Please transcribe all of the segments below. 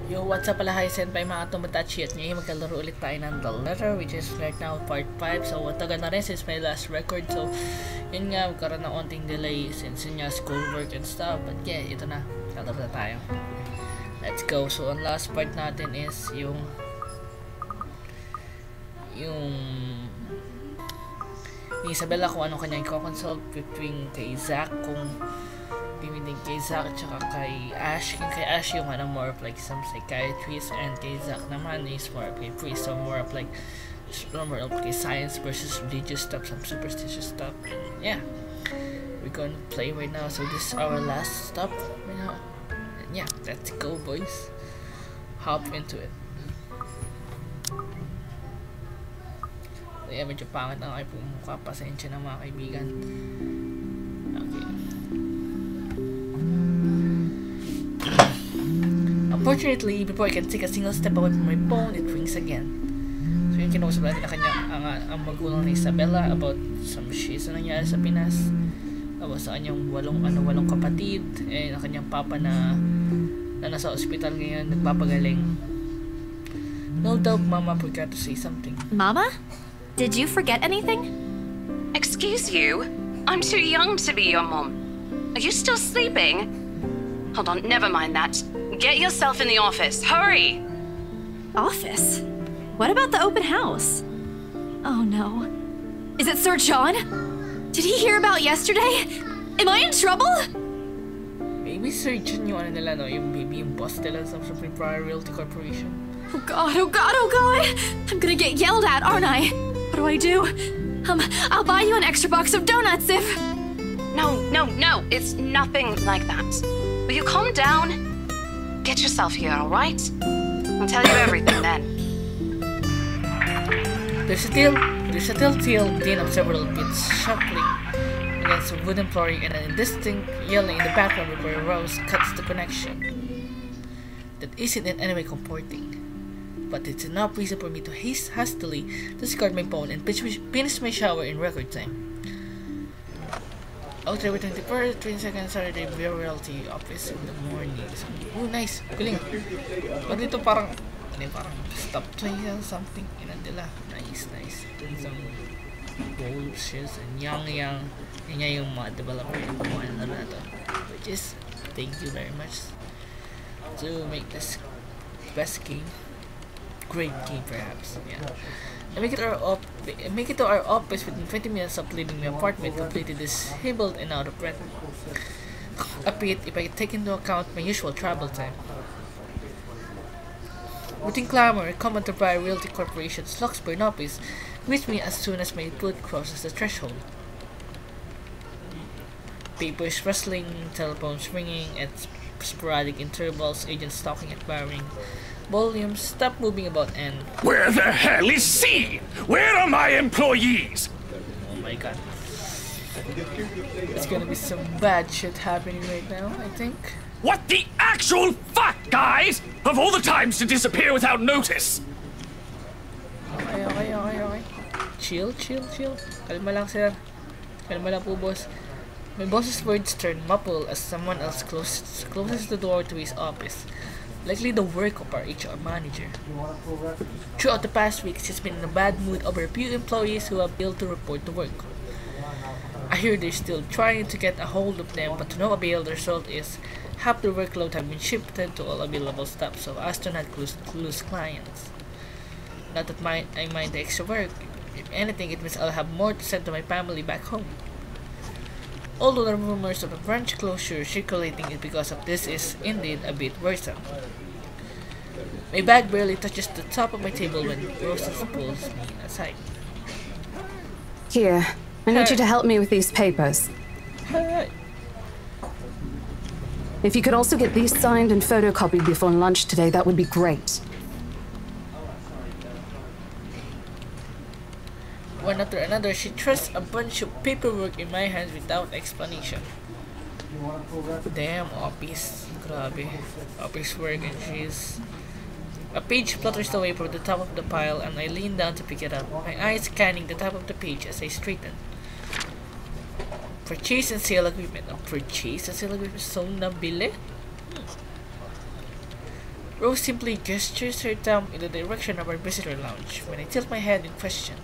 Yo, what's up pala, hi senpai mga tomodachi, at ngayon magkalaro ulit tayo ng The Letter, which is right now part 5. So tagal na rin since my last record, so yun nga, magkaroon ng onting delay since yun nga schoolwork and stuff. But yeah, ito na, kalaro na tayo. Let's go. So ang last part natin is yung ni Isabella kung anong kanyang i-consult between kay Zack, kung pimiting kay Zack at saka kay Ash. Kay Ash yung more of like some psychiatrist, and kay Zack naman is more of a priest, so more of like science versus religious stuff, some superstitious stuff. And yeah, we're gonna play right now, so this is our last stop right now. And yeah, let's go boys, hop into it. So yeah, medyo pangit ang aking mukha, pasensya na mga kaibigan. Okay. Unfortunately, before I can take a single step away from my phone, it rings again. So yun, kinausap natin na kanya ang magulang ni Isabella about some shit na nangyari sa Pinas, about sa kanyang walong kapatid, and ang kanyang papa na nasa ospital ngayon, nagpapagaling. No doubt Mama forgot to say something. Mama? Did you forget anything? Excuse you? I'm too young to be your mom. Are you still sleeping? Hold on, never mind that. Get yourself in the office. Hurry! Office? What about the open house? Oh no. Is it Sir John? Did he hear about yesterday? Am I in trouble? Maybe Sir John yung nila, no? Yung boss nila sa Supreme Prior Realty Corporation. Oh god, oh god, oh god! I'm gonna get yelled at, aren't I? What do I do? I'll buy you an extra box of donuts if... No, it's nothing like that. Will you calm down? Get yourself here, alright? I'll tell you everything then. There's a telltale din of several bits shuffling against the wooden flooring and an indistinct yelling in the background before Rose cuts the connection. That isn't in any way comforting, but it's enough reason for me to hastily discard my phone and finish my shower in record time. October 21st, 22nd, Saturday, Realty Office in the morning. Oh, nice! Galing! Pero dito parang stop play or something. Yun nila. Nice. Some gold shares and young. Yun nga yung mga developer yung kumuha na to. Which is, thank you very much to make this best game. Great game perhaps. Yeah. I make it to our office within 20 minutes of leaving my apartment, completely disabled and out of breath. A bit if I take into account my usual travel time. Within clamor, common to Prior Realty Corporation's Luxburn office greets me as soon as my foot crosses the threshold. Papers rustling, telephones ringing at sporadic intervals, agents talking at varying volumes, stop moving about, and... Where the hell is C? Where are my employees? Oh my god. There's gonna be some bad shit happening right now, I think. What the actual fuck, guys? Of all the times to disappear without notice! Okay. Chill. Kalma lang, sir. Kalma lang po, boss. My boss's words turn muffled as someone else closes the door to his office. Likely the work of our HR manager. Throughout the past weeks, he's been in a bad mood over a few employees who have failed to report to work. I hear they're still trying to get a hold of them, but to no avail. The result is half the workload have been shifted to all available staff, so as to not lose clients. Not that I mind the extra work. If anything, it means I'll have more to send to my family back home. Although the rumors of a branch closure circulating is because of this is indeed a bit worrisome. My bag barely touches the top of my table when Rosa pulls me aside. Here, I need you to help me with these papers. If you could also get these signed and photocopied before lunch today, that would be great. One after another, she thrusts a bunch of paperwork in my hands without explanation. Damn, office. Grabe. Office work, and she's... A page flutters away from the top of the pile, and I lean down to pick it up, my eyes scanning the top of the page as I straighten. Purchase and sale agreement. Ang purchase and sale agreement, so nabili? Rose simply gestures her thumb in the direction of our visitor lounge when I tilt my head in question.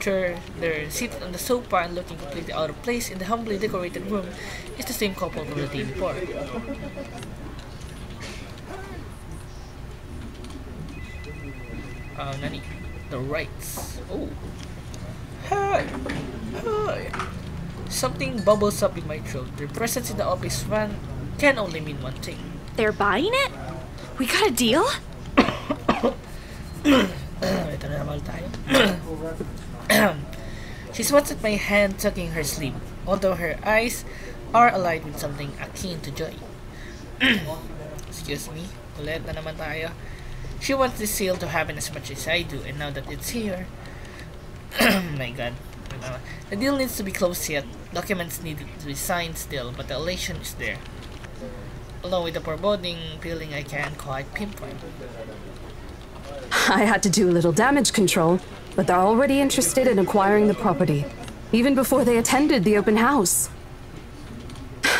They're seated on the sofa and looking completely out of place in the humbly decorated room is the same couple from the day before. Nani? The rights. Oh. Hi! Hi! Something bubbles up in my throat. Their presence in the office can only mean one thing. They're buying it? We got a deal? Ito na naman tayo. She swats at my hand tucking her sleeve, although her eyes are alight with something akin to joy. Excuse me, ulit na naman tayo. She wants this sale to happen as much as I do, and now that it's here... my god. The deal needs to be closed yet. Documents need to be signed still, but the elation is there. Along with the foreboding feeling I can't quite pinpoint. I had to do a little damage control, but they're already interested in acquiring the property, even before they attended the open house.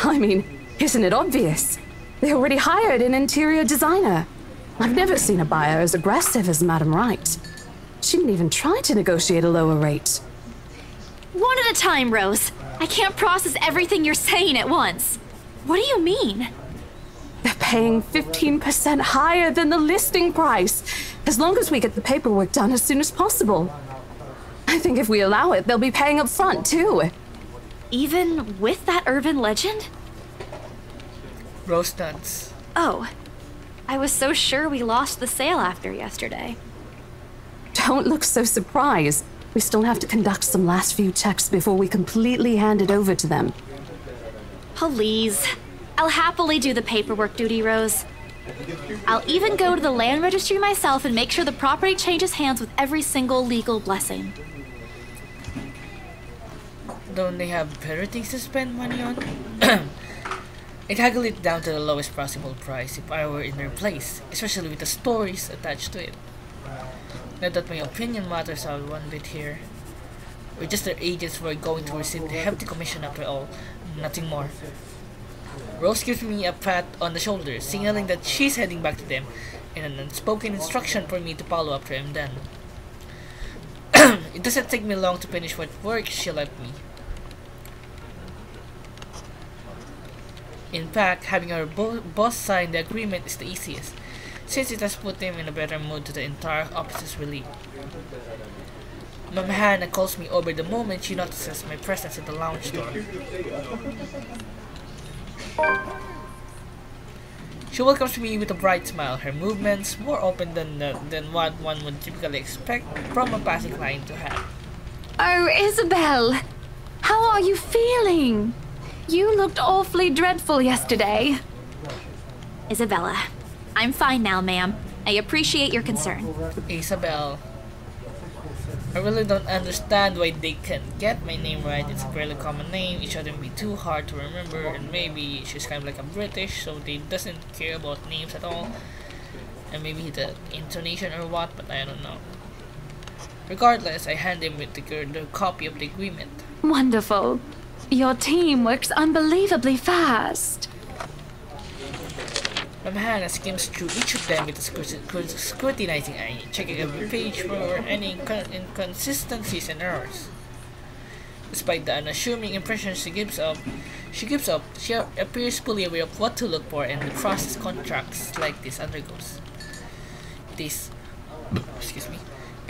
I mean, isn't it obvious? They already hired an interior designer. I've never seen a buyer as aggressive as Madame Wright. She didn't even try to negotiate a lower rate. One at a time, Rose. I can't process everything you're saying at once. What do you mean? They're paying 15% higher than the listing price, as long as we get the paperwork done as soon as possible. I think if we allow it, they'll be paying up front, too. Even with that urban legend? Rose nods. Oh, I was so sure we lost the sale after yesterday. Don't look so surprised. We still have to conduct some last few checks before we completely hand it over to them. Please. I'll happily do the paperwork duty, Rose. I'll even go to the land registry myself and make sure the property changes hands with every single legal blessing. Don't they have better things to spend money on? I'd haggle it down to the lowest possible price if I were in their place, especially with the stories attached to it. Not that my opinion matters out one bit here. We're just their agents who are going to receive the hefty commission after all, nothing more. Rose gives me a pat on the shoulder, signaling that she's heading back to them, and an unspoken instruction for me to follow after I'm done. It doesn't take me long to finish what work she left me. In fact, having our boss sign the agreement is the easiest, since it has put him in a better mood to the entire office's relief. Ma'am Hannah calls me over the moment she notices my presence at the lounge door. She welcomes me with a bright smile, her movements more open than what one would typically expect from a passing client to have. Oh, Isabel! How are you feeling? You looked awfully dreadful yesterday. Isabella, I'm fine now, ma'am. I appreciate your concern. Isabel. I really don't understand why they can't get my name right. It's a fairly common name, it shouldn't be too hard to remember, and maybe she's kind of like a British, so they doesn't care about names at all. And maybe the intonation or what, but I don't know. Regardless, I hand him with the copy of the agreement. Wonderful. Your team works unbelievably fast. Ma'am Hannah skims through each of them with a scrutinizing eye, checking every page for any inconsistencies and errors. Despite the unassuming impression she gives up, she appears fully aware of what to look for and the process contracts like this undergoes. It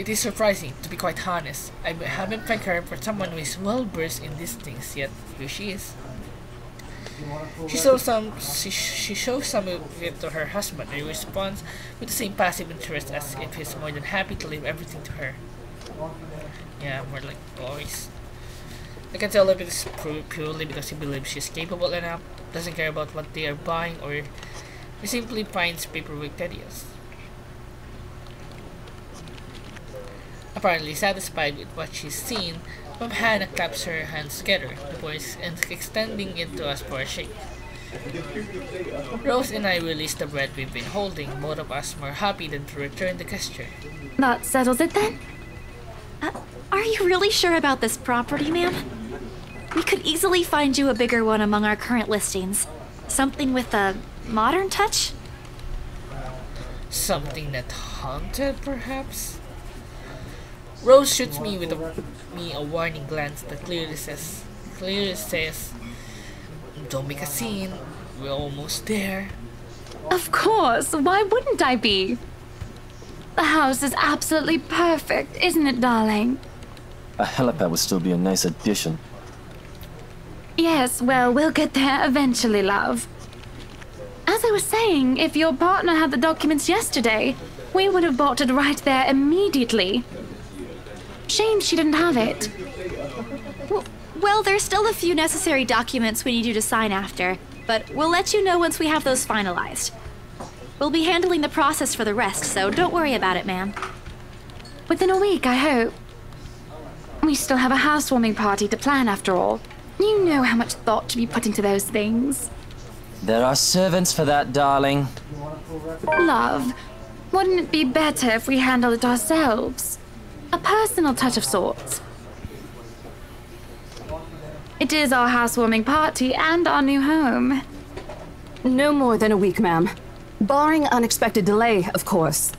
is surprising, to be quite honest. I haven't pegged her for someone who is well versed in these things, yet here she is. She shows some of it to her husband, and he responds with the same passive interest as if he's more than happy to leave everything to her. Yeah, more like boys. I can tell if it is purely because he believes she's capable enough, doesn't care about what they are buying, or he simply finds paperwork tedious. Apparently satisfied with what she's seen, Ma'am Hannah claps her hands together, before extending it to us for a shake. Rose and I release the bread we've been holding, both of us more happy than to return the gesture. That settles it then? Are you really sure about this property, ma'am? We could easily find you a bigger one among our current listings. Something with a modern touch? Something that haunted, perhaps? Rose shoots me with a warning glance that clearly says, "Don't make a scene. We're almost there." Of course, why wouldn't I be? The house is absolutely perfect, isn't it, darling? A helipad would still be a nice addition. Yes, well, we'll get there eventually, love. As I was saying, if your partner had the documents yesterday, we would have bought it right there immediately. Shame she didn't have it. Well, there's still a few necessary documents we need you to sign after, but we'll let you know once we have those finalized. We'll be handling the process for the rest, so don't worry about it, ma'am. Within a week, I hope. We still have a housewarming party to plan after all. You know how much thought should be put into those things. There are servants for that, darling. Love, wouldn't it be better if we handled it ourselves? A personal touch of sorts. It is our housewarming party and our new home. No more than a week, ma'am. Barring unexpected delay, of course.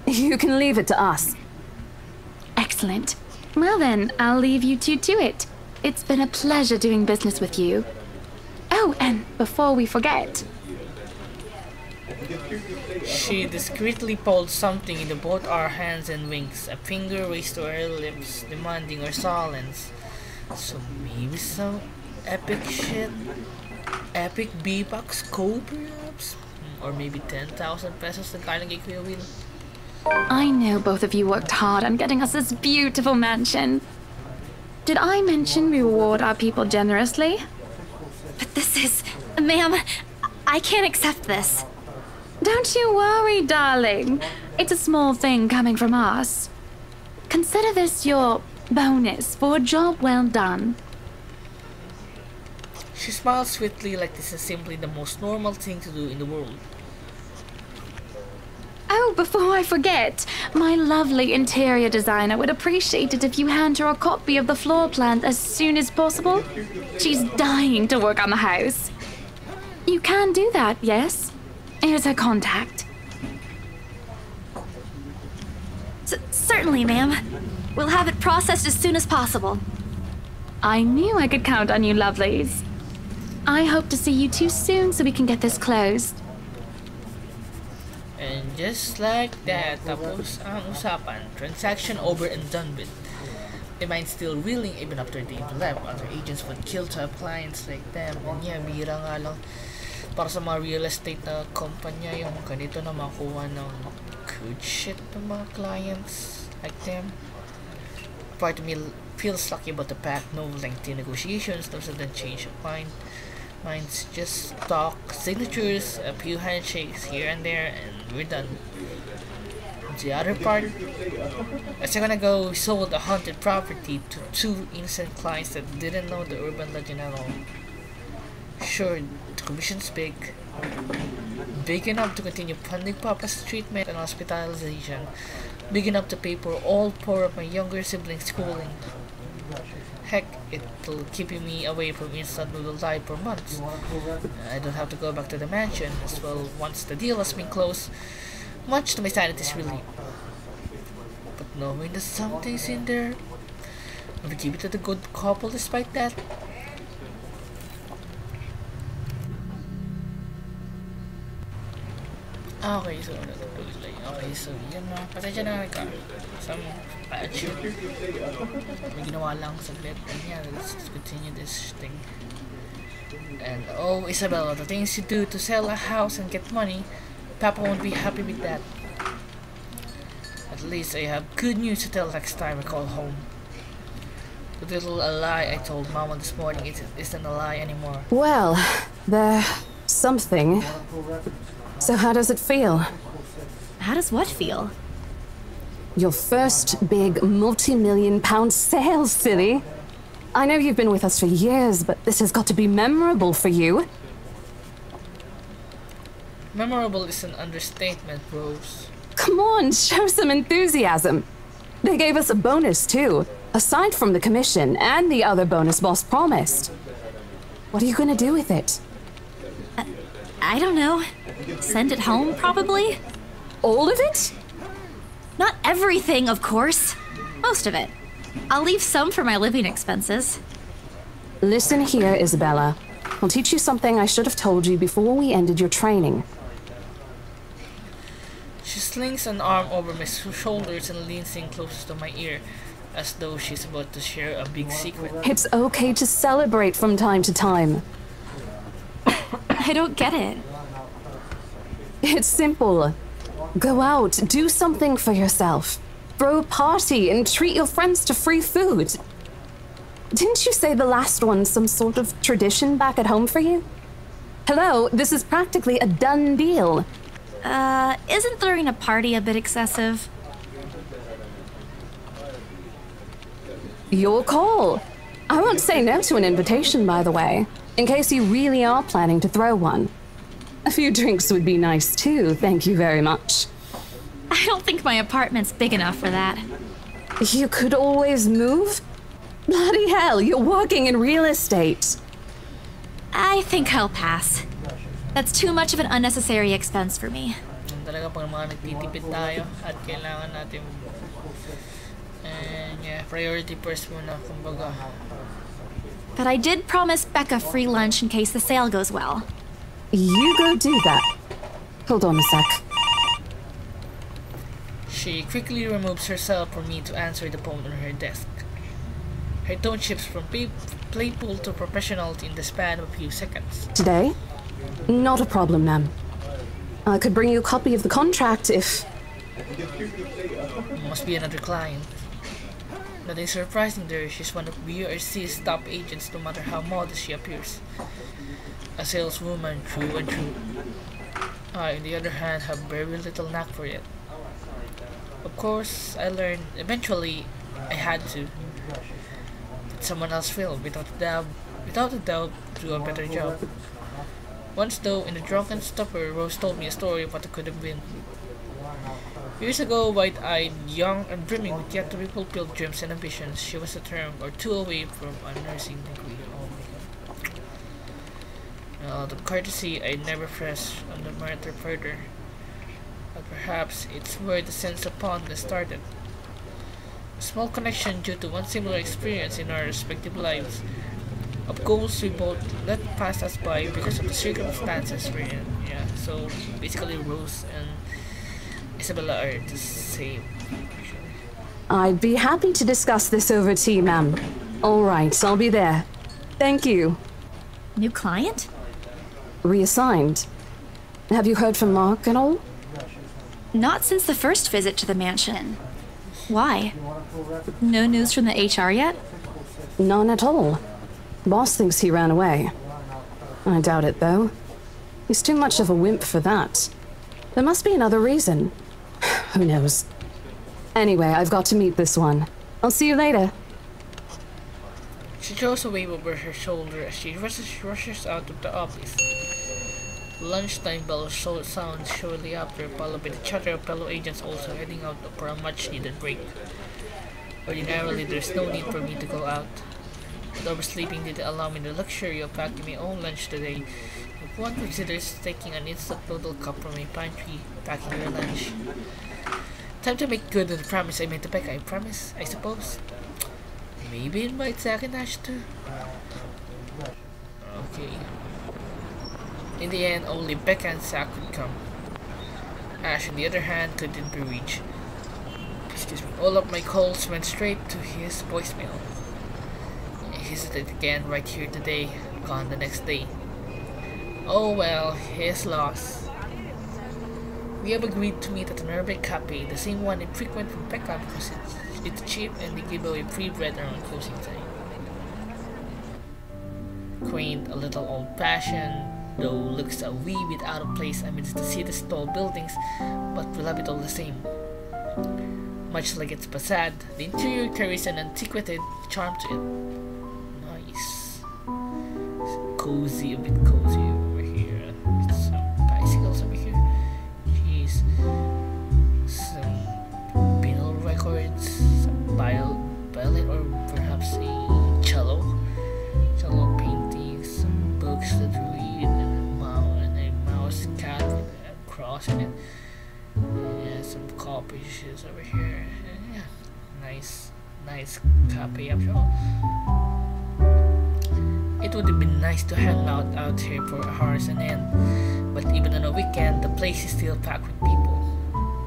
You can leave it to us. Excellent. Well then, I'll leave you two to it. It's been a pleasure doing business with you. Oh, and before we forget... She discreetly pulls something into both our hands and winks, a finger raised to her lips, demanding our silence. So maybe some epic shit? Epic B-Box code, perhaps? Or maybe 10,000 pesos na galing kay Kuya Will. I know both of you worked hard on getting us this beautiful mansion. Did I mention we reward our people generously? But this is... Ma'am, I can't accept this. Don't you worry, darling. It's a small thing coming from us. Consider this your bonus for a job well done. She smiles sweetly like this is simply the most normal thing to do in the world. Oh, before I forget, my lovely interior designer would appreciate it if you hand her a copy of the floor plan as soon as possible. She's dying to work on the house. You can do that, yes? Here's her contact. Certainly, ma'am. We'll have it processed as soon as possible. I knew I could count on you, lovelies. I hope to see you two soon so we can get this closed. And just like that, tapos ang usapan. Transaction over and done with. The mind still reeling even after they left. Other agents would kill to have clients like them. And yeah, bihira nga lang para sa mga real estate na kumpanya yung ganito na makuha ng good shit ng mga clients like them. Part of me feels lucky about the fact no lengthy negotiations, no sudden change of mind. Mine's just talk, signatures, a few handshakes here and there, and we're done. The other part, a second ago, we sold a haunted property to 2 innocent clients that didn't know the urban legend at all. Sure, the commission's big enough to continue funding Papa's treatment and hospitalization, big enough to pay for all 4 of my younger siblings' schooling. Heck, it'll keep me away from instant noodle diet for months. I don't have to go back to the mansion as well once the deal has been closed, much to my sanity's relief. But knowing that something's in there, we give it to the good couple despite that. Okay, so okay, so yun na. Pasensya na ka. Some patch. May ginawa lang saglit. And yeah, let's continue this thing. And oh, Isabella, the things you do to sell a house and get money, Papa won't be happy with that. At least I have good news to tell next time I call home. The little lie I told Mama this morning isn't a lie anymore. Well, there's something. So how does it feel? How does what feel? Your first big multi-million-pound sale, silly. I know you've been with us for years, but this has got to be memorable for you. Memorable is an understatement, Rose. Come on, show some enthusiasm. They gave us a bonus, too, aside from the commission and the other bonus boss promised. What are you gonna do with it? I don't know. Send it home, probably? All of it? Not everything, of course. Most of it. I'll leave some for my living expenses. Listen here, Isabella. I'll teach you something I should have told you before we ended your training. She slings an arm over my shoulders and leans in close to my ear, as though she's about to share a big secret. It's okay to celebrate from time to time. I don't get it. It's simple. Go out, do something for yourself. Throw a party and treat your friends to free food. Didn't you say the last one's some sort of tradition back at home for you? Hello, this is practically a done deal. Isn't throwing a party a bit excessive? Your call. I won't say no to an invitation, by the way, in case you really are planning to throw one. A few drinks would be nice too, thank you very much. I don't think my apartment's big enough for that. You could always move? Bloody hell, you're working in real estate. I think I'll pass. That's too much of an unnecessary expense for me. Talaga pang mga nagtitipid tayo at kailangan natin and yeah, priority first muna, kumbaga. But I did promise Becca free lunch in case the sale goes well. You go do that. Hold on a sec. She quickly removes herself for me to answer the phone on her desk. Her tone shifts from playful to professional in the span of a few seconds. Today? Not a problem, ma'am. I could bring you a copy of the contract if... Must be another client. Nothing surprising there, she's one of BRC's top agents no matter how modest she appears. A saleswoman through and through. I, on the other hand, have very little knack for it. Of course, I learned eventually I had to. But someone else will, without a doubt, do a better job. Once though, in a drunken stupor, Rose told me a story of what it could have been. Years ago, wide-eyed, young, and brimming with yet to be fulfilled dreams and ambitions, she was a term or two away from a nursing degree. Out of courtesy, I never pressed on the matter further. But perhaps it's where the sense of fondness started. A small connection due to one similar experience in our respective lives. Of goals we both let pass us by because of the circumstances we're in. Yeah, so basically Rose and Isabella are the same. I'd be happy to discuss this over tea, ma'am. All right, I'll be there. Thank you. New client? Reassigned. Have you heard from Mark at all? Not since the first visit to the mansion. Why? No news from the HR yet? None at all. Boss thinks he ran away. I doubt it, though. He's too much of a wimp for that. There must be another reason. Who knows? Anyway, I've got to meet this one. I'll see you later. She throws a wave over her shoulder as she rushes out of the office. Lunchtime bell sounds shortly after, followed by the chatter of fellow agents also heading out for a much-needed break. Ordinarily, there's no need for me to go out. But oversleeping didn't allow me the luxury of packing my own lunch today. If one considers taking an instant noodle cup from my pantry, packing your lunch. Time to make good on the promise I made to Becca, I promise, I suppose. Maybe invite Zack and Ash too. Okay. In the end, only Becca and Zack could come. Ash, on the other hand, couldn't be reached. Excuse me. All of my calls went straight to his voicemail. He hesitated again right here today, gone the next day. Oh well, his loss. We have agreed to meet at an urban cafe, the same one I frequent with Becca because it's cheap and they give away free bread around closing time. Quaint, a little old-fashioned, though looks a wee bit out of place amidst the city's tall buildings, but we love it all the same. Much like its facade, the interior carries an antiquated charm to it. Nice. Cozy, a bit cozy over here. Some bicycles over here. Jeez. Some vinyl records, some violin, or perhaps a cello paintings, some books that read, and a sauce in it. Yeah, some coffee issues over here. Yeah, nice coffee after all. It would have been nice to hang out here for hours on end, but even on a weekend, the place is still packed with people.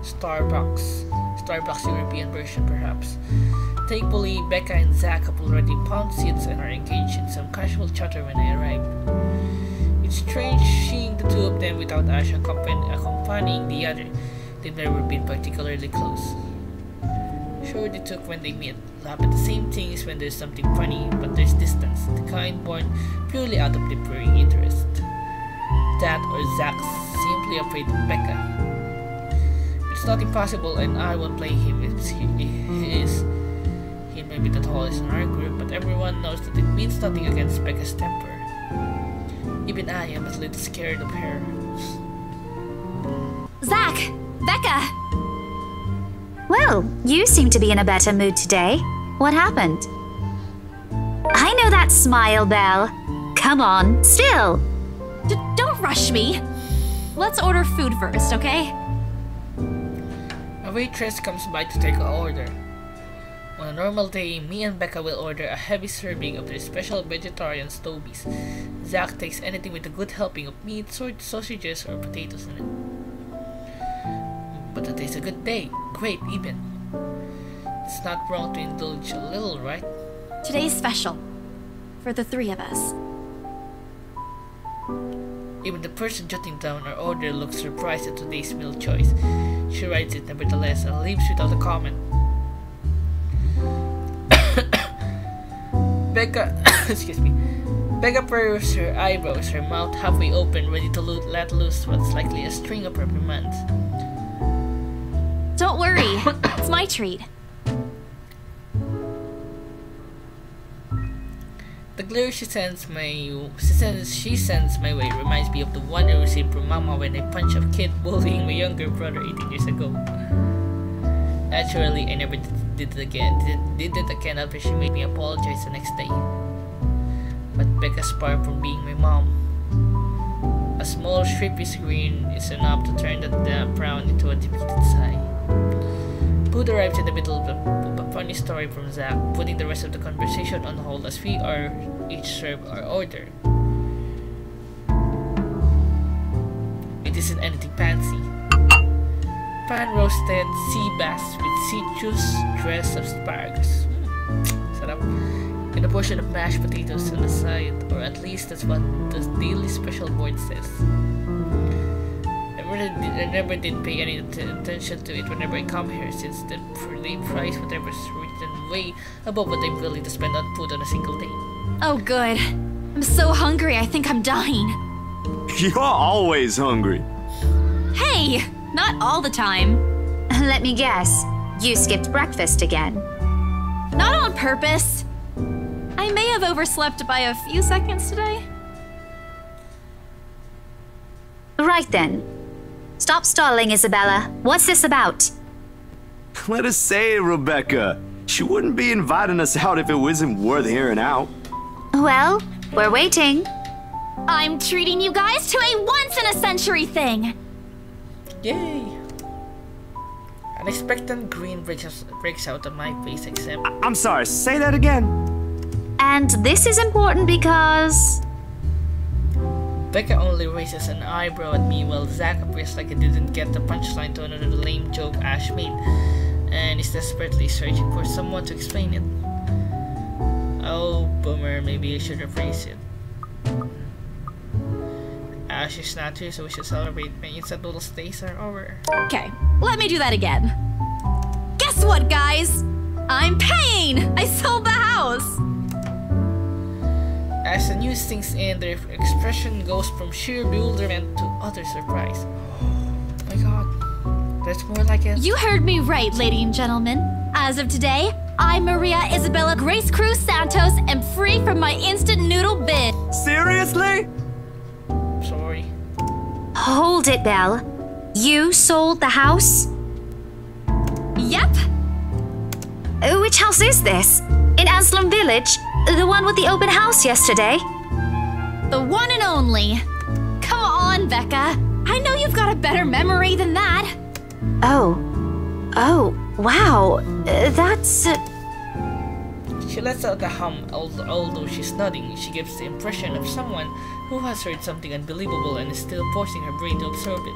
Starbucks European version perhaps. Thankfully, Becca and Zach have already found seats and are engaged in some casual chatter when I arrived. It's strange seeing the two of them without Ash accompanying the other. They've never been particularly close. Sure, they talk when they meet, laugh at the same things when there's something funny, but there's distance, the kind born purely out of differing interest. That or Zach's simply afraid of Becca. It's not impossible, and I won't play him if he is. He may be the tallest in our group, but everyone knows that it means nothing against Becca's temper. Even I am a little scared of her. Zach! Becca! Well, you seem to be in a better mood today. What happened? I know that smile, Belle. Come on, still. Don't rush me. Let's order food first, okay? A waitress comes by to take our order. On a normal day, me and Becca will order a heavy serving of their special vegetarian stobies. Zach takes anything with a good helping of meat, sausages, or potatoes in it. But today's a good day. Great, even. It's not wrong to indulge a little, right? Today's special. For the three of us. Even the person jotting down our order looks surprised at today's meal choice. She writes it nevertheless and leaves without a comment. Becca, excuse me. Becca furrows her eyebrows, her mouth halfway open, ready to let loose what's likely a string of reprimands. Don't worry, it's my treat. The glare she sends my way reminds me of the one I received from Mama when I punched a kid bullying my younger brother 18 years ago. Naturally, I never did it again after she made me apologize the next day. But Becca's far from being my mom. A small shrimpy grin is enough to turn that damn frown into a defeated sigh. Food arrives in the middle of a funny story from Zach, putting the rest of the conversation on hold as we are each serve our order. It isn't anything fancy. Pan-roasted sea bass with citrus dressed asparagus. Sarap. And a portion of mashed potatoes on the side, or at least that's what the daily special board says. I never did pay any attention to it whenever I come here, since they price whatever's written way above what I'm willing to spend on food on a single day. Oh good. I'm so hungry, I think I'm dying. You're always hungry. Hey! Not all the time. Let me guess. You skipped breakfast again. Not on purpose. I may have overslept by a few seconds today. Right then. Stop stalling, Isabella. What's this about? Let us say, Rebecca. She wouldn't be inviting us out if it wasn't worth hearing out. Well, we're waiting. I'm treating you guys to a once-in-a-century thing. Yay! An expectant grin breaks out on my face, except... I'm sorry, say that again. And this is important because... Becca only raises an eyebrow at me while Zach appears like he didn't get the punchline to another lame joke Ash made, and is desperately searching for someone to explain it. Oh, boomer, maybe I should rephrase it. Ash is not here, so we should celebrate. My instant noodles days are over. Okay, let me do that again. Guess what, guys? I'm paying! I sold the house! As the news sinks in, their expression goes from sheer bewilderment to utter surprise. Oh my god, that's more like it. You heard me right, ladies and gentlemen. As of today, I'm Maria Isabella Grace Cruz Santos and free from my instant noodle bin. Seriously? Sorry. Hold it, Belle. You sold the house? Yep. Which house is this? In Aslam Village? The one with the open house yesterday? The one and only. Come on, Becca. I know you've got a better memory than that. Oh. Oh, wow. That's... She lets out a hum, although she's nodding. She gives the impression of someone who has heard something unbelievable and is still forcing her brain to absorb it.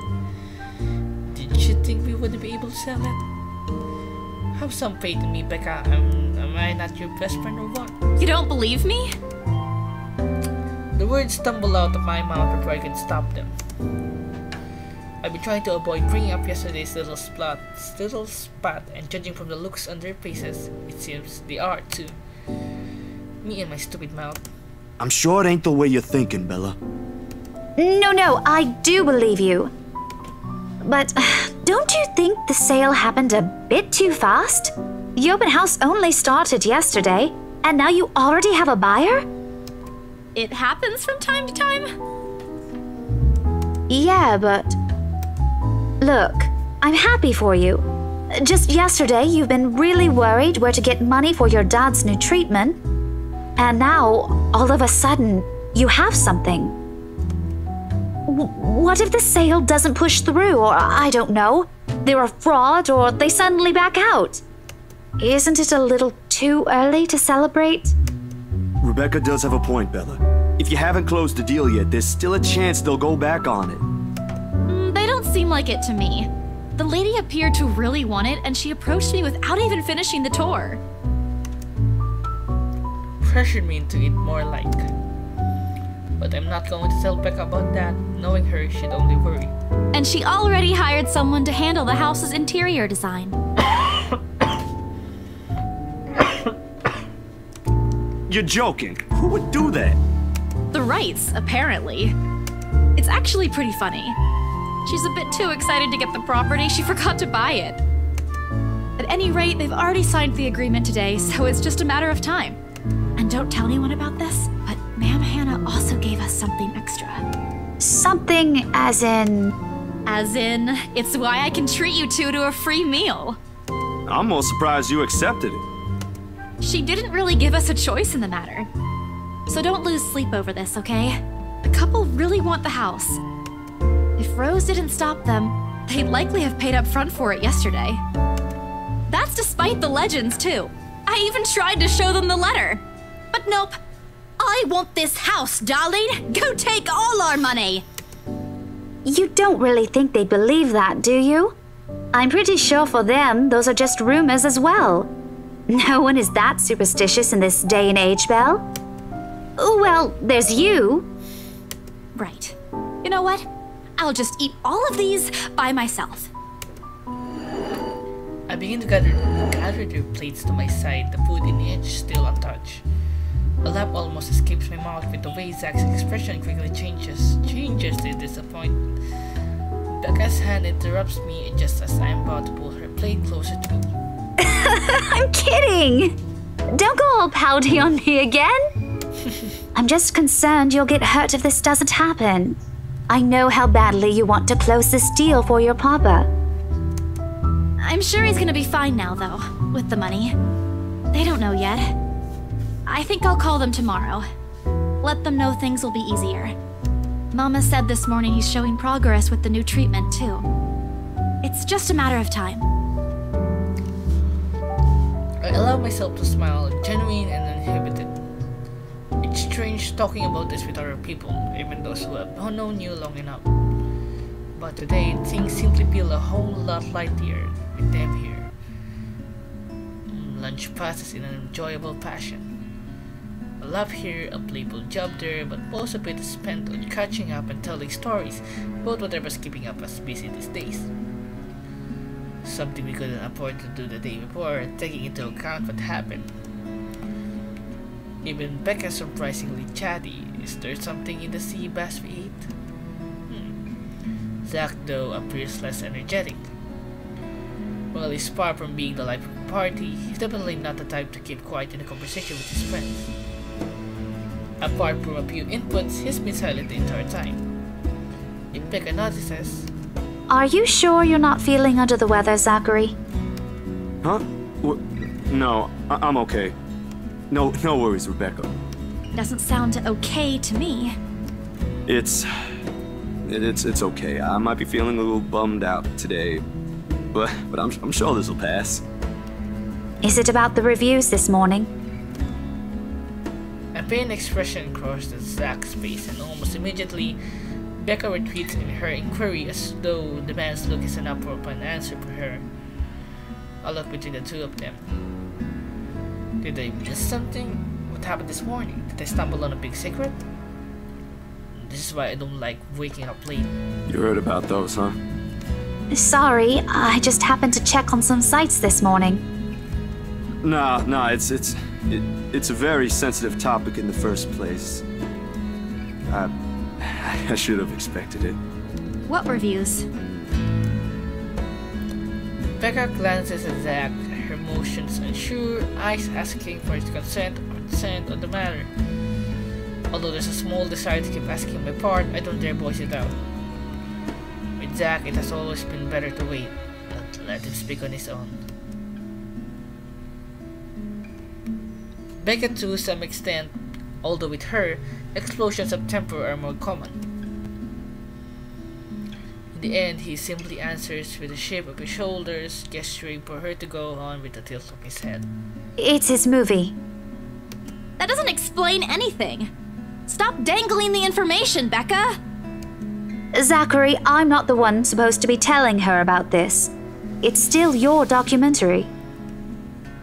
Did you think we wouldn't be able to sell it? Have some faith in me, Becca. Am I not your best friend or what? You don't believe me? The words stumble out of my mouth before I can stop them. I've been trying to avoid bringing up yesterday's little spat, and judging from the looks on their faces, it seems they are too. Me and my stupid mouth. I'm sure it ain't the way you're thinking, Bella. No, I do believe you. But don't you think the sale happened a bit too fast? The open house only started yesterday, and now you already have a buyer? It happens from time to time. Yeah, but... Look, I'm happy for you. Just yesterday, you've been really worried where to get money for your dad's new treatment. And now, all of a sudden, you have something. What if the sale doesn't push through, or I don't know, they're a fraud, or they suddenly back out? Isn't it a little too early to celebrate? Rebecca does have a point, Bella. If you haven't closed the deal yet, there's still a chance they'll go back on it. They don't seem like it to me. The lady appeared to really want it, and she approached me without even finishing the tour. Pressured me into it more like. But I'm not going to tell Becca about that. Knowing her, she'd only worry. And she already hired someone to handle the house's interior design. You're joking. Who would do that? The Wrights, apparently. It's actually pretty funny. She's a bit too excited to get the property, she forgot to buy it. At any rate, they've already signed the agreement today, so it's just a matter of time. And don't tell anyone about this, but Ma'am Hannah also gave us something extra. Something as in... As in, it's why I can treat you two to a free meal. I'm more surprised you accepted it. She didn't really give us a choice in the matter. So don't lose sleep over this, okay? The couple really want the house. If Rose didn't stop them, they'd likely have paid up front for it yesterday. That's despite the legends, too. I even tried to show them the letter. But nope. I want this house, darling. Go take all our money. You don't really think they believe that, do you? I'm pretty sure for them, those are just rumors as well. No one is that superstitious in this day and age, Belle. Well, there's you. Right. You know what? I'll just eat all of these by myself. I begin to gather their plates to my side, the food in each still untouched. A laugh almost escapes my mouth with the way Zach's expression quickly changes to disappointment. Becca's hand interrupts me just as I'm about to pull her plate closer to me. I'm kidding! Don't go all pouty on me again! I'm just concerned you'll get hurt if this doesn't happen. I know how badly you want to close this deal for your papa. I'm sure he's gonna be fine now, though, with the money. They don't know yet. I think I'll call them tomorrow. Let them know things will be easier. Mama said this morning he's showing progress with the new treatment, too. It's just a matter of time. I allow myself to smile, genuine and uninhibited. It's strange talking about this with other people, even those who have not known you long enough. But today, things simply feel a whole lot lighter with them here. Lunch passes in an enjoyable fashion. A laugh here, a playful job there, but most of it is spent on catching up and telling stories about whatever's keeping up us busy these days. Something we couldn't afford to do the day before, taking into account what happened. Even Becca's surprisingly chatty. Is there something in the sea bass we ate? Zach, though, appears less energetic. While he's far from being the life of the party, he's definitely not the type to keep quiet in a conversation with his friends. Apart from a few inputs, he's been silent the entire time. If Becca notices... Are you sure you're not feeling under the weather, Zachary? Huh? No, I'm okay. No worries, Rebecca. Doesn't sound okay to me. It's It's okay. I might be feeling a little bummed out today, but I'm sure this will pass. Is it about the reviews this morning? A pained expression crossed Zach's face, and almost immediately, Becca retreats in her inquiry as though the man's look is an appropriate answer for her. I look between the two of them. Did I miss something? What happened this morning? Did I stumble on a big secret? This is why I don't like waking up late. You heard about those, huh? Sorry, I just happened to check on some sites this morning. Nah, it's a very sensitive topic in the first place. I should have expected it. What reviews? Becca glances at Zach, her motions unsure, eyes asking for his consent or dissent on the matter. Although there's a small desire to keep asking my part, I don't dare voice it out. With Zach, it has always been better to wait, not let him speak on his own. Becca to some extent, although with her, explosions of temper are more common. In the end, he simply answers with a shake of his shoulders, gesturing for her to go on with a tilt of his head. It's his movie. That doesn't explain anything. Stop dangling the information, Becca! Zachary, I'm not the one supposed to be telling her about this. It's still your documentary.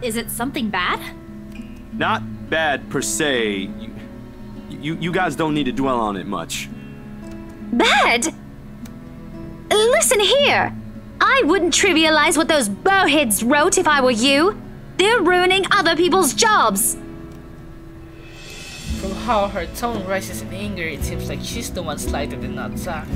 Is it something bad? Not bad per se. You guys don't need to dwell on it much. Bad? Listen here. I wouldn't trivialize what those bowheads wrote if I were you. They're ruining other people's jobs. From how her tone rises in anger, it seems like she's the one slighted and not Zach.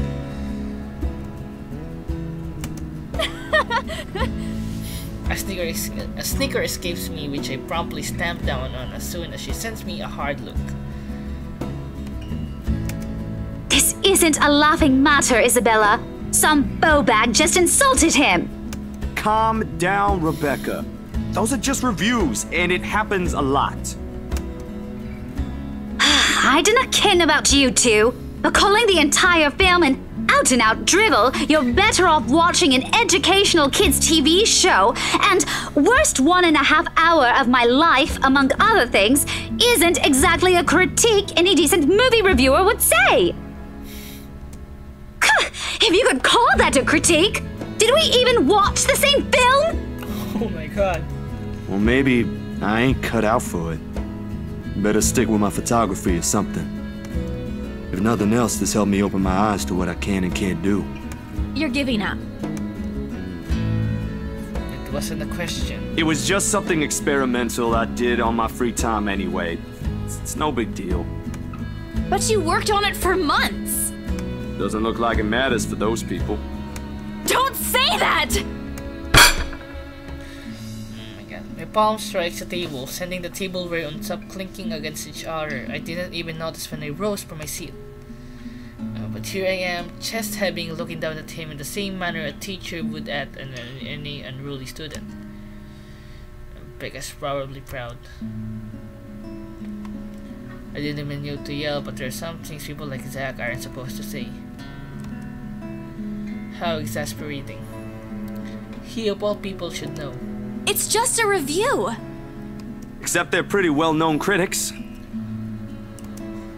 A snicker escapes me, which I promptly stamp down on as soon as she sends me a hard look. This isn't a laughing matter, Isabella. Some bowbag just insulted him. Calm down, Rebecca. Those are just reviews, and it happens a lot. I do not ken about you two, but calling the entire film an out-and-out drivel, you're better off watching an educational kids' TV show, and worst 1.5 hour of my life, among other things, isn't exactly a critique any decent movie reviewer would say. If you could call that a critique, did we even watch the same film? Oh my god. Well, maybe I ain't cut out for it. Better stick with my photography or something. If nothing else, this helped me open my eyes to what I can and can't do. You're giving up. It wasn't a question. It was just something experimental I did on my free time anyway. It's no big deal. But you worked on it for months! Doesn't look like it matters for those people. Don't say that! My palm strikes the table, sending the tableware on top clinking against each other. I didn't even notice when I rose from my seat. But here I am, chest heavy, looking down at him in the same manner a teacher would at any unruly student. Becca's probably proud. I didn't mean you to yell, but there are some things people like Zach aren't supposed to say. How exasperating. He of all people should know. It's just a review! Except they're pretty well-known critics.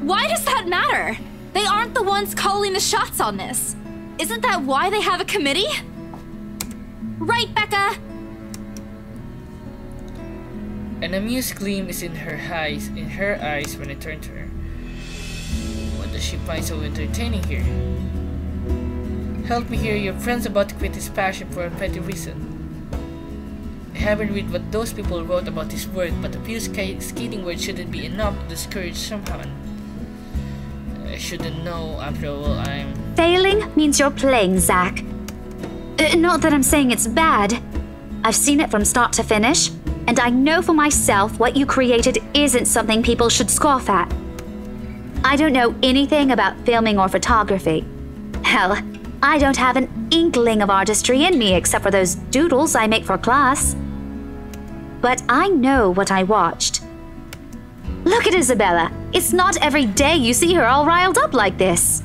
Why does that matter? They aren't the ones calling the shots on this. Isn't that why they have a committee? Right, Becca? An amused gleam is in her eyes when I turn to her. What does she find so entertaining here? Help me here, your friend's about to quit his passion for a petty reason. I haven't read what those people wrote about his work, but a few scathing words shouldn't be enough to discourage someone. I shouldn't know, after all. Failing means you're playing, Zach. Not that I'm saying it's bad. I've seen it from start to finish, and I know for myself what you created isn't something people should scoff at. I don't know anything about filming or photography. Hell, I don't have an inkling of artistry in me except for those doodles I make for class. But I know what I watched. Look at Isabella. It's not every day you see her all riled up like this.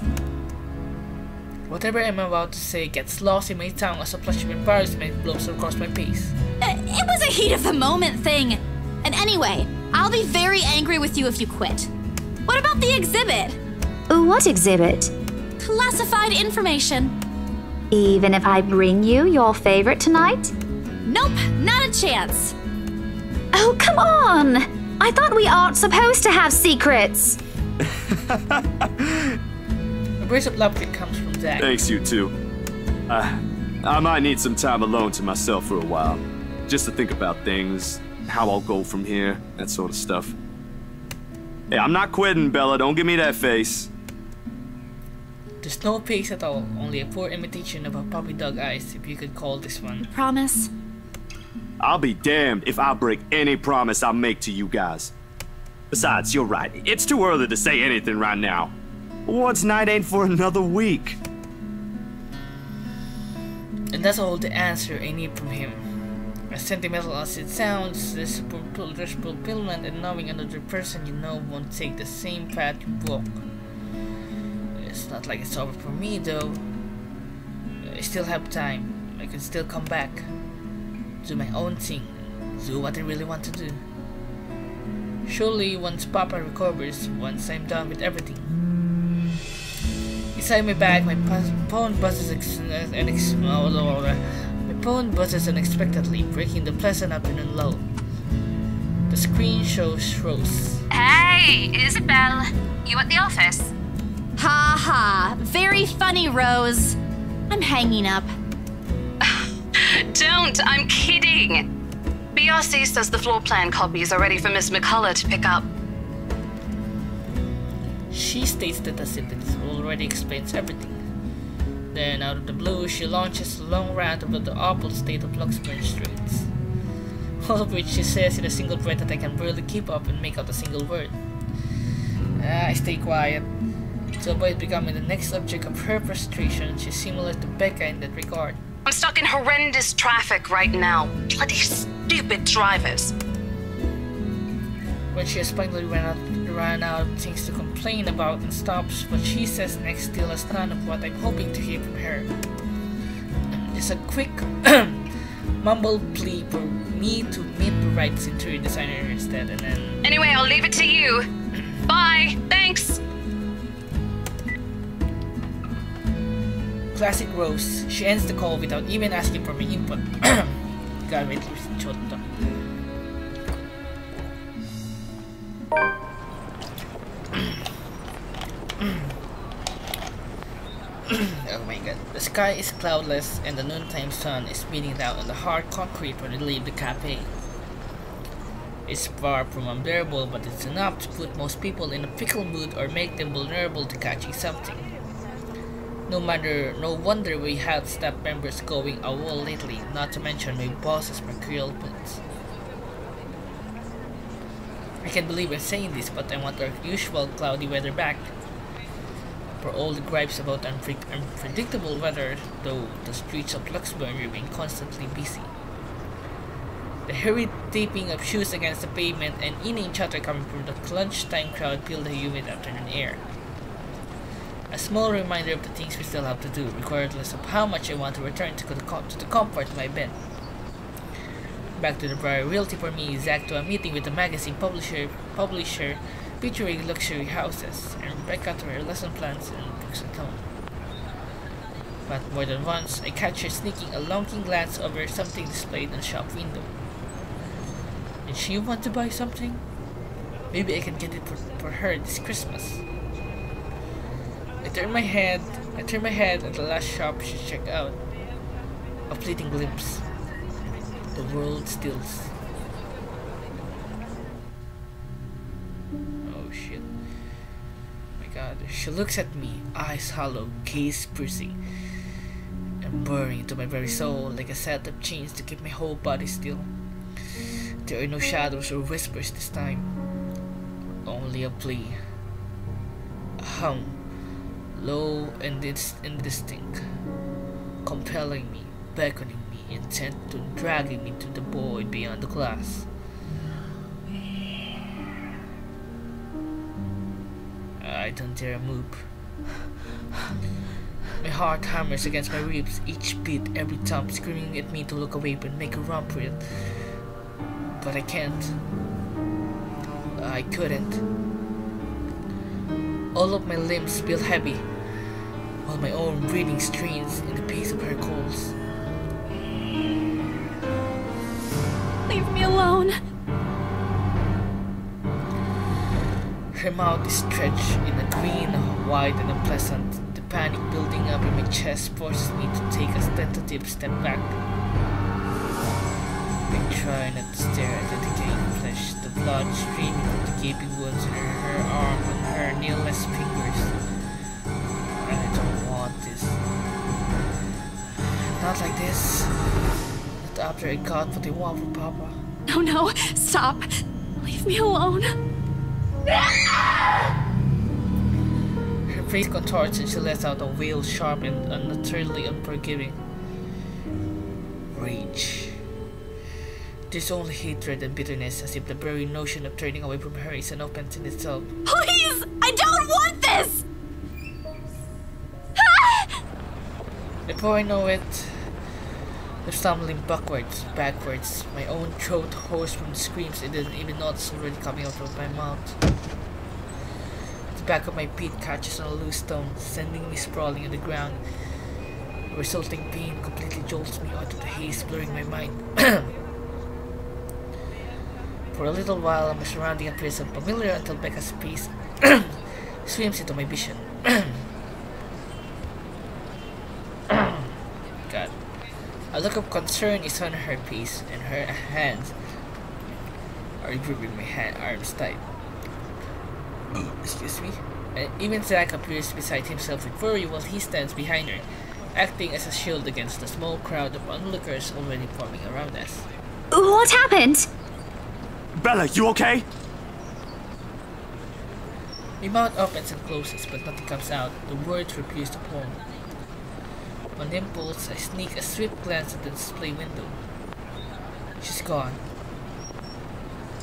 Whatever I'm about to say gets lost in my tongue as a flash of embarrassment blows across my face. It was a heat of the moment thing. And anyway, I'll be very angry with you if you quit. What about the exhibit? What exhibit? Classified information. Even if I bring you your favorite tonight? Nope, not a chance. Oh, come on! I thought we aren't supposed to have secrets. A brace of laughter comes from Zach. Thanks, you two. I might need some time alone to myself for a while. Just to think about things, how I'll go from here, that sort of stuff. Hey, I'm not quitting, Bella. Don't give me that face. There's no face at all, only a poor imitation of a puppy dog eyes, if you could call this one. Promise? I'll be damned if I break any promise I make to you guys. Besides, you're right. It's too early to say anything right now. What's night ain't for another week. And that's all the answer I need from him. As sentimental as it sounds, there's fulfillment in knowing another person you know won't take the same path you walk. It's not like it's over for me though. I still have time. I can still come back. Do my own thing. Do what I really want to do. Surely once Papa recovers, once I'm done with everything. Inside my bag, my phone buzzes unexpectedly, breaking the pleasant afternoon lull. The screen shows Rose. Hey, Isabel. You at the office? Ha ha. Very funny, Rose. I'm hanging up. Don't, I'm kidding. BRC says the floor plan copies are ready for Miss McCullough to pick up. She states that as if it already explains everything. Then, out of the blue, she launches a long rant about the awful state of Luxembourg streets. All of which she says in a single breath that I can barely keep up and make out a single word. I stay quiet. To avoid becoming the next object of her frustration, she's similar to Becca in that regard. I'm stuck in horrendous traffic right now. Bloody stupid drivers. When she has finally ran out of things to complain about and stops, what she says next still has none of what I'm hoping to hear from her. It's a quick mumble plea for me to meet the right interior designer instead, and then... Anyway, I'll leave it to you. Bye. Thanks. Classic Rose. She ends the call without even asking for my input. God, wait, chotto. Oh my god. The sky is cloudless and the noontime sun is beating down on the hard concrete when we leave the cafe. It's far from unbearable, but it's enough to put most people in a fickle mood or make them vulnerable to catching something. No wonder we had staff members going AWOL lately, not to mention my boss's mercurial moods. I can't believe I'm saying this, but I want our usual cloudy weather back. For all the gripes about unpredictable weather, though the streets of Luxembourg remain constantly busy. The hurried tapping of shoes against the pavement and inane chatter coming from the lunchtime crowd fill the humid afternoon air. A small reminder of the things we still have to do, regardless of how much I want to return to the comfort of my bed. Back to the Briar Realty for me, Zach to a meeting with the magazine publisher featuring luxury houses, and Rebecca to her lesson plans and books at home. But more than once, I catch her sneaking a longing glance over something displayed in the shop window. Did she want to buy something? Maybe I can get it for her this Christmas. I turn my head at the last shop she checked out. A fleeting glimpse. The world stills. Oh shit. My god. She looks at me, eyes hollow, gaze piercing, and burrowing into my very soul like a set of chains to keep my whole body still. There are no shadows or whispers this time. Only a plea. A hum. Low and indistinct, compelling me, beckoning me, intent to dragging me to the void beyond the glass. I don't dare move. My heart hammers against my ribs, each beat, every thump, screaming at me to look away and make a run for it. But I can't. I couldn't. All of my limbs feel heavy, while my own breathing strains in the pace of her calls. Leave me alone. Her mouth is stretched in a grin, wide and unpleasant. The panic building up in my chest forces me to take a tentative step back. I try not to stare at the decaying flesh, the blood streaming from the gaping wounds in her arm and her nailless fingers. I don't want this. Not like this. Not after I got what I want from Papa. No, no, stop. Leave me alone. Her face contorts and she lets out a wail sharp and unnaturally unforgiving. Rage. There's only hatred and bitterness, as if the very notion of turning away from her is an offense in itself. Please! I don't want this! Before I know it, I'm stumbling backwards, my own throat hoarse from the screams I didn't even notice already coming out of my mouth. The back of my feet catches on a loose stone, sending me sprawling on the ground. The resulting pain completely jolts me out of the haze, blurring my mind. For a little while, my surrounding appears unfamiliar until Becca's face swims into my vision. God. A look of concern is on her face, and her hands are gripping my arms tight. Excuse me. And even Zack appears beside himself with fury while he stands behind her, acting as a shield against the small crowd of onlookers already forming around us. What happened? Bella, you okay? My mouth opens and closes, but nothing comes out. The words refuse to form. On impulse, I sneak a swift glance at the display window. She's gone.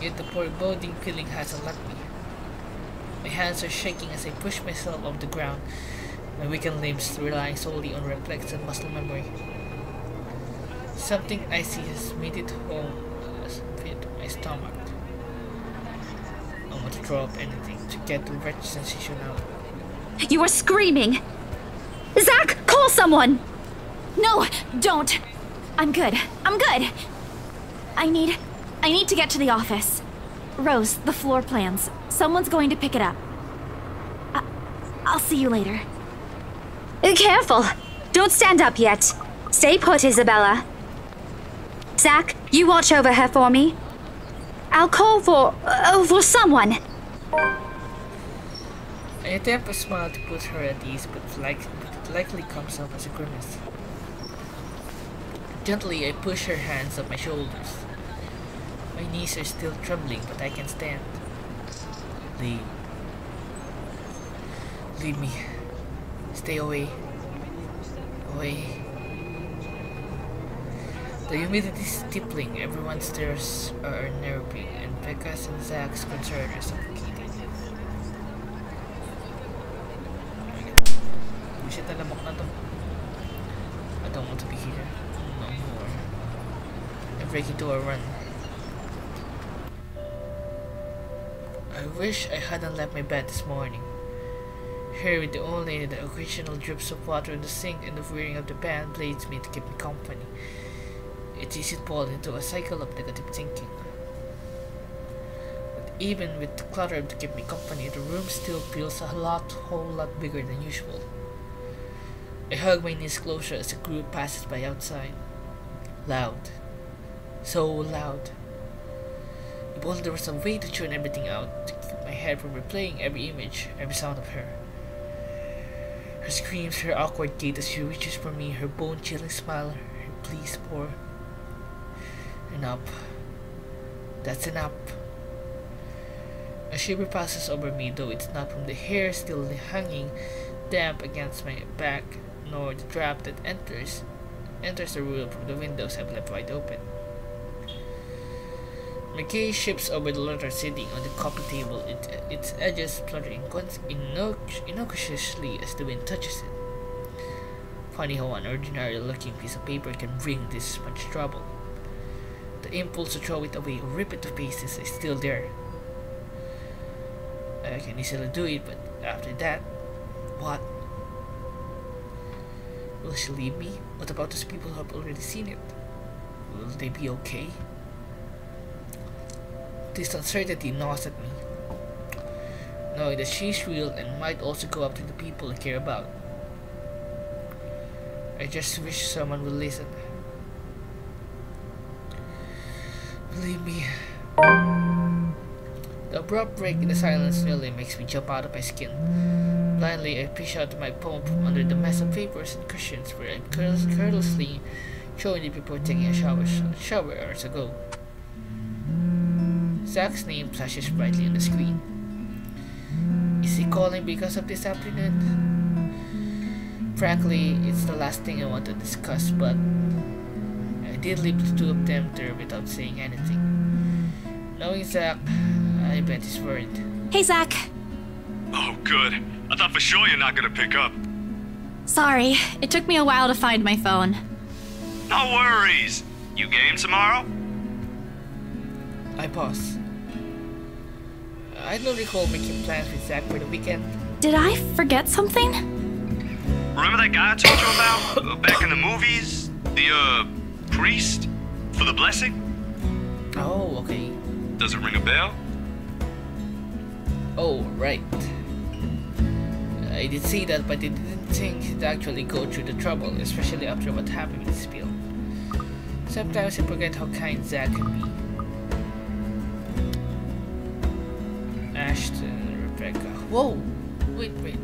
Yet the foreboding feeling hasn't left me. My hands are shaking as I push myself off the ground, my weakened limbs relying solely on reflex and muscle memory. Something icy has made it home as fit my stomach. I want to throw up anything to get the wretched sensation out. You were screaming! Zack, call someone! No, don't. I'm good. I'm good. I need to get to the office. Rose, the floor plans. Someone's going to pick it up. I'll see you later. Careful! Don't stand up yet. Stay put, Isabella. Zack, you watch over her for me. I'll call for someone. I attempt a smile to put her at ease, but it likely comes off as a grimace. Gently, I push her hands up my shoulders. My knees are still trembling, but I can stand. Leave me. Stay away. Away. The humidity is stippling, everyone's stares are unnerving, and Becca's and Zack's concern are suffocating. Bullshit na lamok na to. I don't want to be here. No more. I break into a run. I wish I hadn't left my bed this morning. Here with only the occasional drips of water in the sink and the whirring of the band blades me to keep me company. It's easy to fall into a cycle of negative thinking. But even with the clutter to keep me company, the room still feels a whole lot bigger than usual. I hug my knees closer as a group passes by outside. Loud. So loud. If only there was a way to tune everything out, to keep my head from replaying every image, every sound of her. Her screams, her awkward gait as she reaches for me, her bone-chilling smile, her please pour. Enough. That's enough. A shiver passes over me, though it's not from the hair still hanging damp against my back, nor the draft that enters the room from the windows I've left wide open. My gaze shifts over the letter sitting on the coffee table, its edges fluttering innocuously as the wind touches it. Funny how an ordinary-looking piece of paper can bring this much trouble. The impulse to throw it away or rip it to pieces is still there. I can easily do it, but after that, what? Will she leave me? What about those people who have already seen it? Will they be okay? This uncertainty gnaws at me, knowing that she's real and might also go after the people I care about. I just wish someone would listen. Believe me. The abrupt break in the silence nearly makes me jump out of my skin. Blindly, I fish out my phone from under the mess of papers and cushions where I carelessly thrown it before taking a shower hours ago. Zach's name flashes brightly on the screen. Is he calling because of this afternoon? Frankly, it's the last thing I want to discuss, but I did leave the two of them there without saying anything. Knowing Zach, I bet he's worried. Hey, Zach. Oh, good. I thought for sure you're not gonna pick up. Sorry, it took me a while to find my phone. No worries. You game tomorrow? I pause. I don't recall making plans with Zach for the weekend. Did I forget something? Remember that guy I told you about? Back in the movies? The, priest? For the blessing? Oh, okay. Does it ring a bell? Oh, right. I did see that, but I didn't think he'd actually go through the trouble, especially after what happened with the spill. Sometimes I forget how kind Zach can be. Ashton, Rebecca. Whoa! Wait.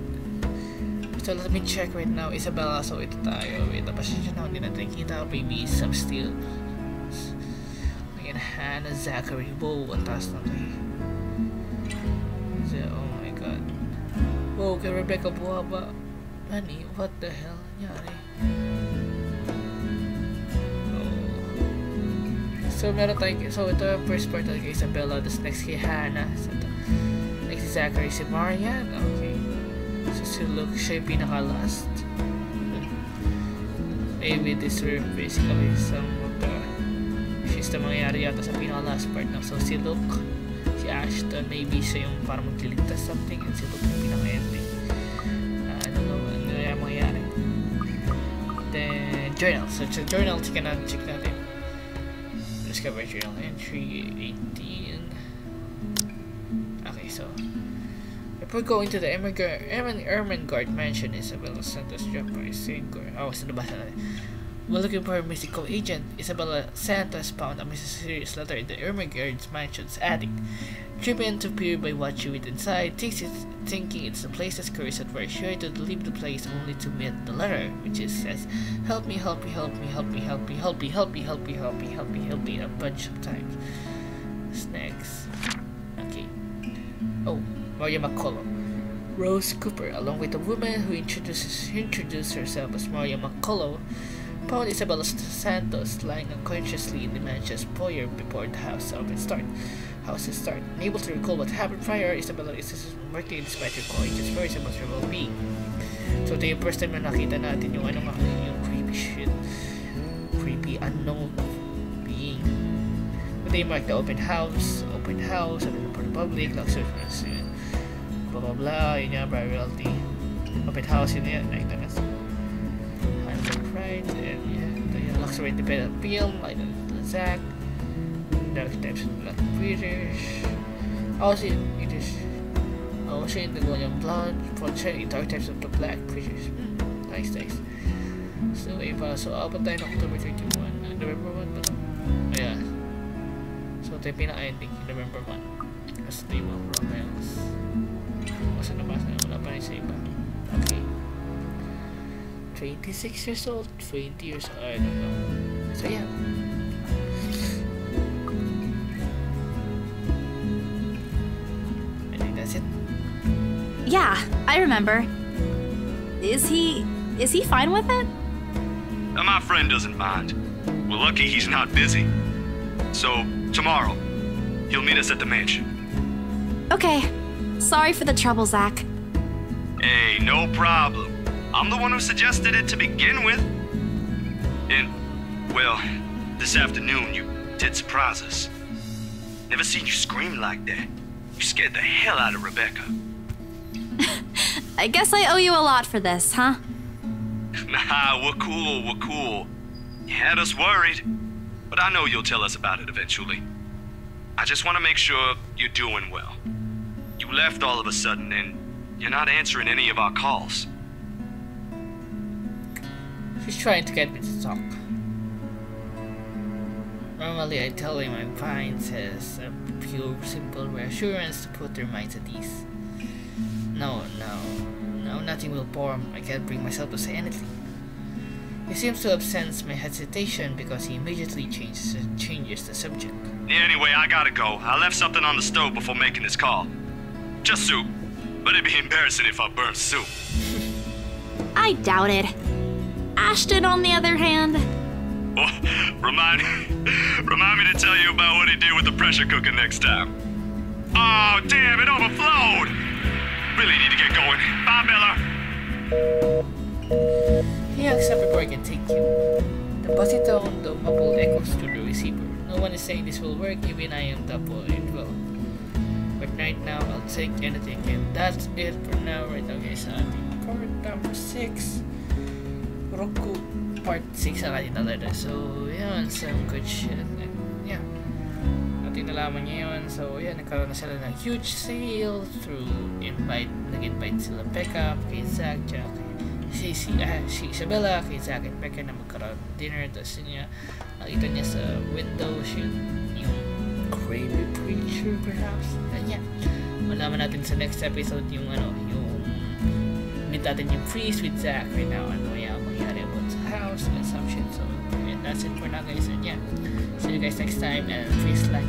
So let me check right now. Isabella, so ito tayo. Wait, pasensya na, hindi natin kita. Maybe some still. Again, Hannah, Zachary. Whoa, ang taas na ito eh. Oh my god. Whoa, kay Rebecca buhaba. Honey, what the hell nangyari? So meron tayong, so ito yung first part kay Isabella, this next kay Hannah, so ito, next si Zachary, si Marian, okay. So si Luke, siya yung pinaka-last. Maybe this were basically some of the she's the mangyayari yata sa pinaka-last part na. So si Luke, si Ashton, maybe siya yung parang magliligtas something, and si Luke yung pinaka-ending. I don't know, ano yung mangyayari. Then, journal. So journal, check natin. Discover journal entry 18. Okay, so before going to the Ermengarde mansion, Isabella Santos dropped by Saint-Gore. Oh, sinabasa natin. While looking for a mystical agent, Isabella Santos found a mysterious letter in the Ermengarde's mansion's attic. Driven to peer by what she read inside, thinking it's the place's curse at where she had to leave the place only to meet the letter, which says, "Help me, help me, help me, help me, help me, help me, help me, help me, help me, help me, help me," a bunch of times. Next. Okay. Oh, Maria McCullough. Rose Cooper, along with a woman who introduced herself as Maria McCullough, found Isabella Santos lying unconsciously in the mansion's foyer before the house's start. Unable to recall what happened prior, Isabella is working despite her co-agent's very much well-being. So ito yung first time na nakita natin yung yung creepy shit. Creepy unknown being. But they marked the open house, available for the public, luxury for blah blah blah, yun yung reality. Open house yun yan, nakita na sa right, and yeah, the luxury independent film, like the Zach, dark types of black British. Also, it is also in the William Blonde, for dark types of the black British. Nice. So, so abot tayo ng October 31, November 1 ba? Yeah. So, ito yung pinaka-ending, November 1. Kasi ito yung mga romance. Kasi nabasa na, wala pa rin sa iba. Okay. 26 years old, 20 years old, I don't know. So yeah. I think that's it. Yeah, I remember. Is he fine with it? My friend doesn't mind. We're lucky he's not busy. So, tomorrow, he'll meet us at the mansion. Okay. Sorry for the trouble, Zach. Hey, no problem. I'm the one who suggested it to begin with. And, well, this afternoon you did surprise us. Never seen you scream like that. You scared the hell out of Rebecca. I guess I owe you a lot for this, huh? Nah, we're cool. You had us worried, but I know you'll tell us about it eventually. I just want to make sure you're doing well. You left all of a sudden, and you're not answering any of our calls. She's trying to get me to talk. Normally I tell him I'm fine, says a pure, simple reassurance to put their minds at ease. No, nothing will form. I can't bring myself to say anything. He seems to have sensed my hesitation because he immediately changes the subject. Yeah, anyway, I gotta go. I left something on the stove before making this call. Just soup, but it'd be embarrassing if I burned soup. I doubt it. Ashton, on the other hand... Oh, remind me to tell you about what he did with the pressure cooker next time. Oh, damn, it overflowed! Really need to get going. Bye, Bella. He hangs up before I can take him. The buzzy tone, the mumble echoes through the receiver. No one is saying this will work, even I am double it will. But right now, I'll take anything, and that's it for now. Right now, guys, part number 6. Roku part 6 ang ating talaga. So, yun, some good shit. And, yeah. Ating nalaman niya yun. So, yeah, nagkaroon na sila ng huge sale through nag-invite sila Becca, kay Zach, si Isabella, kay Zach and Becca na magkaroon ng dinner. Tapos yun niya, nakita niya sa window, yung crazy preacher perhaps. And yeah, malaman natin sa next episode yung meet natin yung priest with Zach right now. Mangyari about sa house and some shit. So, and that's it for now, guys. And yeah, see you guys next time, and please like